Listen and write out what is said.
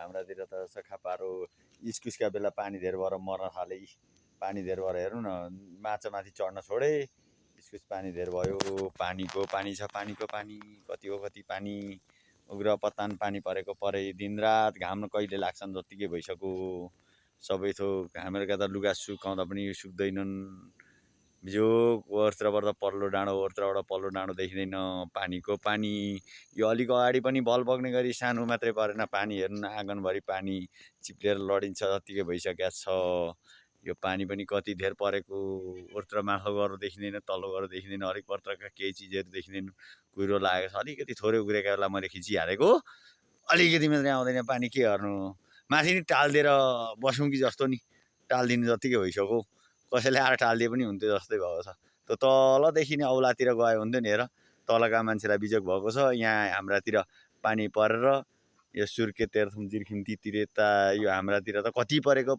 हाम्रातिर त सखापारो इस्कुसका बेला पानी धेर भएर मर्न थाले। पानी धेर भएर हेर्नु न माछा माथि चढ्न छोडे इस्कुस पानी धेर भयो। पानीको पानी छ, पानीको पानी कति हो कति पानी। उग्र पत्तान पानी परेको परे दिनरात घाम कहिले लाग्छन् जत्तिकै भइसक्यो। सबै थोक हामीहरूका त लुगा सुकाउँदा पनि सुक्दैनन्। बिजोक ओरत्रबाट पल्लो डाँडो ओरत्रबाट पल्लो डाँडो देखिँदैन। पानीको पानी। यो अलिक अगाडि पनि भल बग्ने गरी सानो मात्रै परेन पानी। हेर्नु न आँगनभरि पानी चिप्लेर लडिन्छ जत्तिकै भइसकेको छ। यो पानी पनि कति धेर परेको। ओर्त्र माथो गरेर देखिँदैन, तल्लो गरेर देखिँदैन। हरेक पर्त्रका केही चिजहरू देखिँदैन। कुहिरो लागेको छ। अलिकति थोरै उग्रेका बेला मैले खिचिहालेको। अलिकति मात्रै आउँदैन पानी, के गर्नु। माथि नि टालिदिएर बसौँ कि जस्तो नि। टालिदिनु जत्तिकै भइसक्यो। कसैले आएर टालिदिए पनि हुन्थ्यो जस्तै भएको छ। त्यो तलदेखि नै औलातिर गयो हुन्थ्यो नि। हेर तलका मान्छेलाई बिजोग भएको छ। यहाँ हाम्रातिर पानी परेर यो सुर्के तेह्रथुम जिर्खिम तितिर यता यो हाम्रातिर त कति परेको।